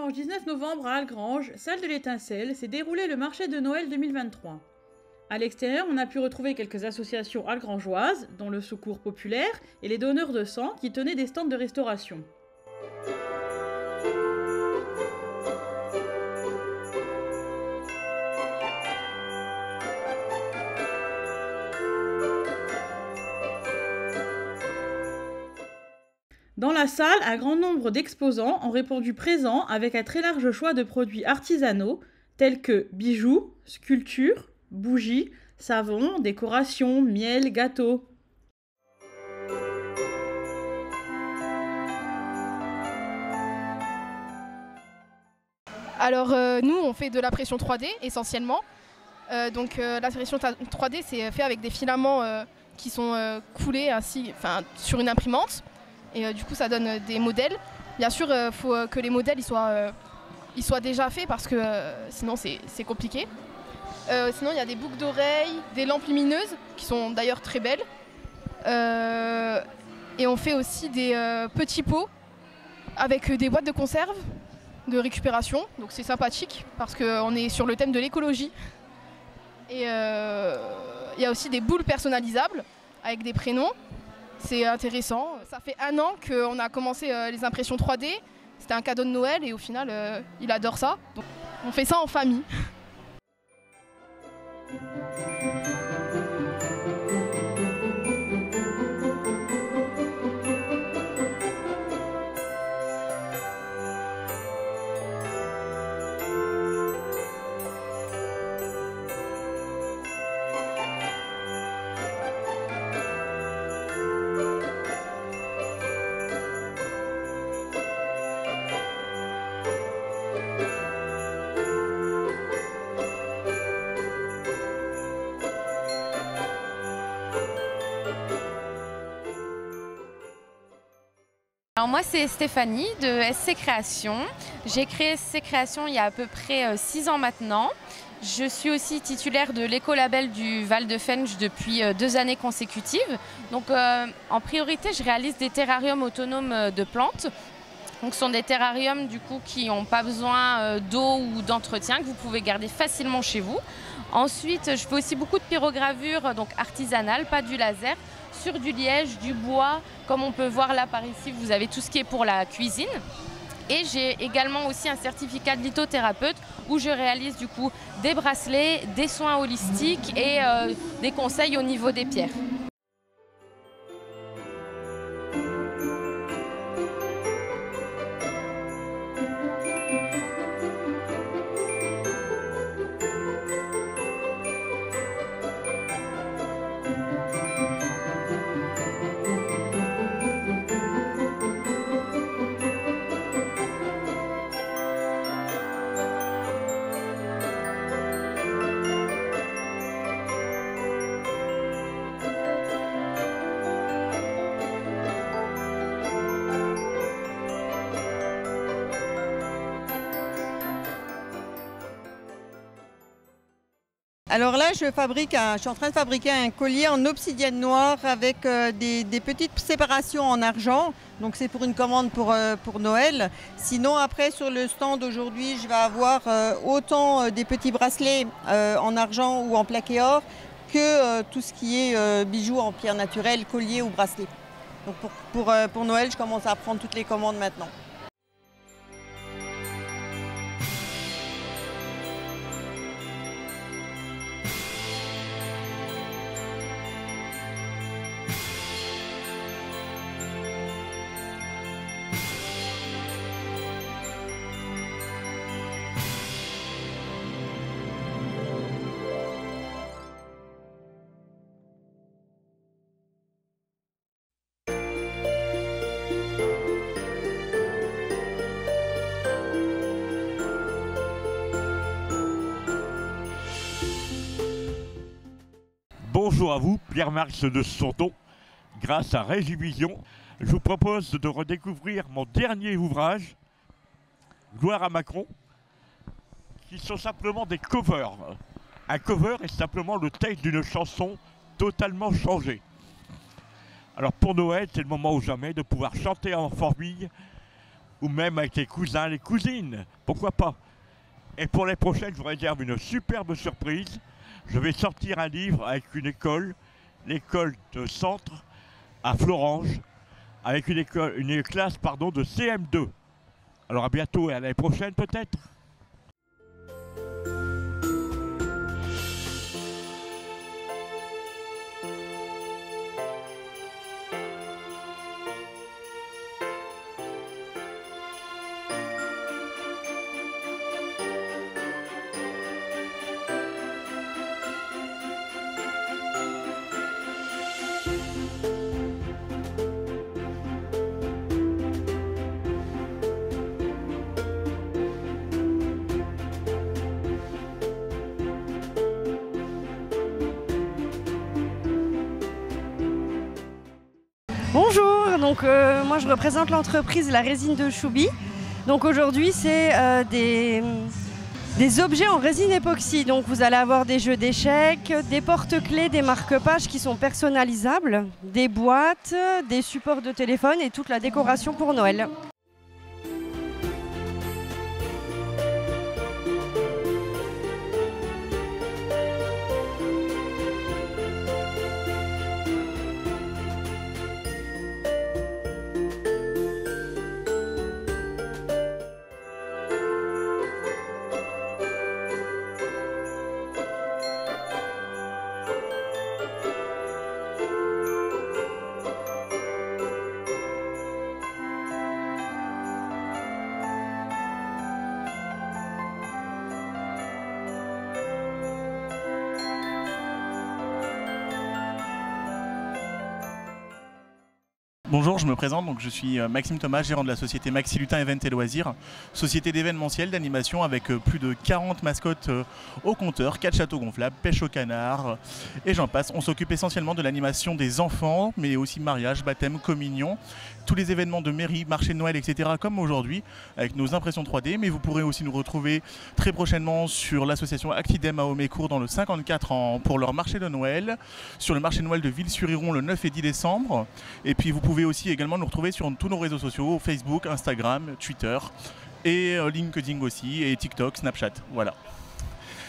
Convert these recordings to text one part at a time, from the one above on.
dimanche 19 novembre à Algrange, salle de l'Étincelle, s'est déroulé le marché de Noël 2023. À l'extérieur, on a pu retrouver quelques associations algrangeoises, dont le Secours Populaire et les donneurs de sang qui tenaient des stands de restauration. Dans la salle, un grand nombre d'exposants ont répondu présents avec un très large choix de produits artisanaux tels que bijoux, sculptures, bougies, savons, décorations, miel, gâteaux. Alors nous on fait de la pression 3D essentiellement. La pression 3D c'est fait avec des filaments qui sont coulés ainsi, sur une imprimante. Et du coup ça donne des modèles. Bien sûr il faut que les modèles ils soient déjà faits parce que sinon c'est compliqué. Sinon il y a des boucles d'oreilles, des lampes lumineuses qui sont d'ailleurs très belles. Et on fait aussi des petits pots avec des boîtes de conserve de récupération. Donc c'est sympathique parce qu'on est sur le thème de l'écologie. Et il y a aussi des boules personnalisables avec des prénoms. C'est intéressant. Ça fait 1 an qu'on a commencé les impressions 3D. C'était un cadeau de Noël et au final, il adore ça. Donc, on fait ça en famille. Alors moi c'est Stéphanie de SC Création. J'ai créé SC Création il y a à peu près 6 ans maintenant. Je suis aussi titulaire de l'écolabel du Val de Fensch depuis 2 années consécutives. Donc en priorité je réalise des terrariums autonomes de plantes. Donc ce sont des terrariums du coup qui n'ont pas besoin d'eau ou d'entretien, que vous pouvez garder facilement chez vous. Ensuite je fais aussi beaucoup de pyrogravure, donc artisanale, pas du laser, sur du liège, du bois, comme on peut voir là par ici, vous avez tout ce qui est pour la cuisine. Et j'ai également aussi un certificat de lithothérapeute où je réalise du coup des bracelets, des soins holistiques et des conseils au niveau des pierres. Alors là, je suis en train de fabriquer un collier en obsidienne noire avec des petites séparations en argent. Donc c'est pour une commande pour Noël. Sinon après sur le stand aujourd'hui, je vais avoir autant des petits bracelets en argent ou en plaqué or que tout ce qui est bijoux en pierre naturelle, collier ou bracelet. Donc pour Noël, je commence à prendre toutes les commandes maintenant. Bonjour à vous, Pierre-Max de Sonton. Grâce à Régivision, je vous propose de redécouvrir mon dernier ouvrage, Gloire à Macron, qui sont simplement des covers. Un cover est simplement le texte d'une chanson totalement changée. Alors pour Noël, c'est le moment ou jamais de pouvoir chanter en famille ou même avec les cousins, les cousines, pourquoi pas. Et pour les prochaines, je vous réserve une superbe surprise. Je vais sortir un livre avec une école, l'école de Centre à Florange, avec une classe de CM2. Alors à bientôt et à l'année prochaine peut-être. Bonjour, donc moi je représente l'entreprise La Résine de Chouby. Donc aujourd'hui c'est des objets en résine époxy. Donc vous allez avoir des jeux d'échecs, des porte-clés, des marque-pages qui sont personnalisables, des boîtes, des supports de téléphone et toute la décoration pour Noël. Bonjour, je me présente, donc je suis Maxime Thomas, gérant de la société Maxi Lutin Event et Loisirs, société d'événementiel, d'animation avec plus de 40 mascottes au compteur, 4 châteaux gonflables, pêche au canard et j'en passe. On s'occupe essentiellement de l'animation des enfants, mais aussi mariage, baptême, communion, tous les événements de mairie, marché de Noël, etc. comme aujourd'hui, avec nos impressions 3D, mais vous pourrez aussi nous retrouver très prochainement sur l'association Actidem à Homécourt dans le 54 pour leur marché de Noël, sur le marché de Noël de Ville-sur-Iron le 9 et 10 décembre, et puis vous pouvez aussi également nous retrouver sur tous nos réseaux sociaux, Facebook, Instagram, Twitter et LinkedIn aussi, et TikTok, Snapchat, voilà.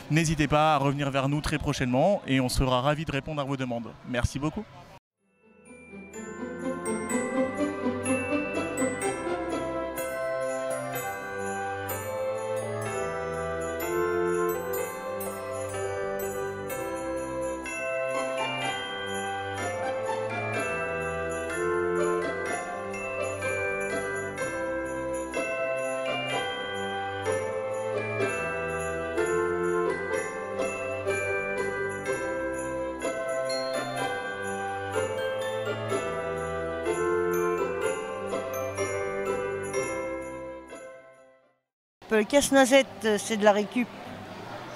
N'hésitez pas à revenir vers nous très prochainement et on sera ravis de répondre à vos demandes. Merci beaucoup. Le casse-noisette, c'est de la récup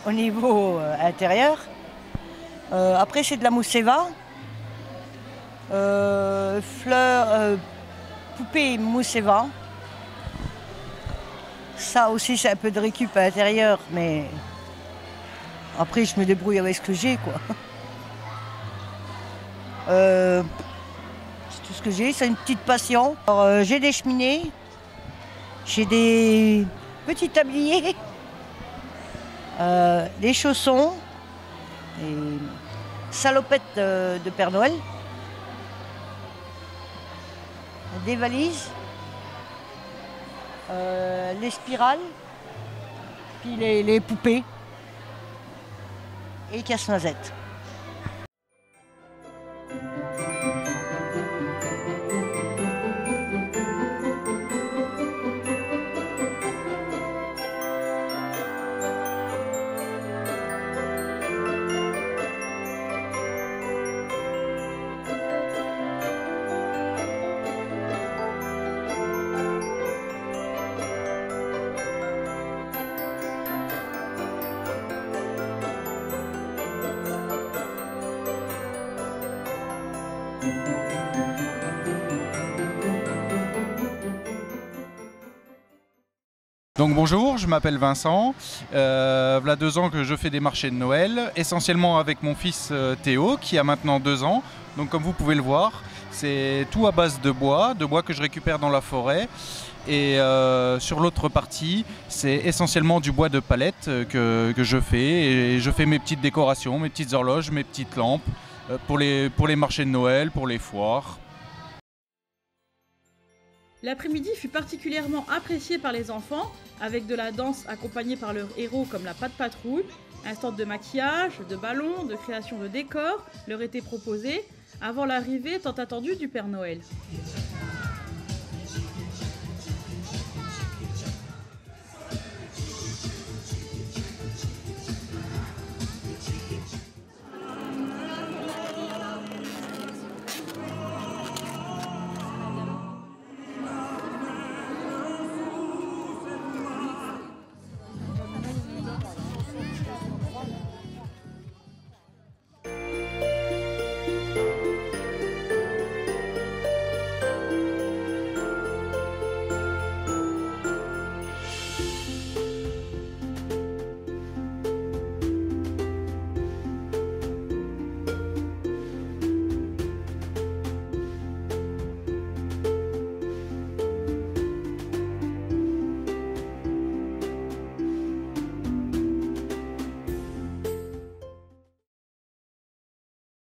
au niveau intérieur. Après, c'est de la mousseva. Fleurs, poupée mousseva. Ça aussi, c'est un peu de récup à l'intérieur, mais après, je me débrouille avec ce que j'ai, quoi. C'est tout ce que j'ai, c'est une petite passion. Alors, j'ai des cheminées, j'ai des petits tabliers, des chaussons, des salopettes de Père Noël, des valises, les spirales, puis les poupées et casse-noisette. Donc bonjour, je m'appelle Vincent, voilà 2 ans que je fais des marchés de Noël, essentiellement avec mon fils Théo qui a maintenant 2 ans. Donc comme vous pouvez le voir, c'est tout à base de bois que je récupère dans la forêt. Et sur l'autre partie, c'est essentiellement du bois de palette que je fais. Et je fais mes petites décorations, mes petites horloges, mes petites lampes pour les marchés de Noël, pour les foires. L'après-midi fut particulièrement apprécié par les enfants, avec de la danse accompagnée par leurs héros comme la Patte Patrouille. Un stand de maquillage, de ballons, de création de décors leur était proposé avant l'arrivée tant attendue du Père Noël.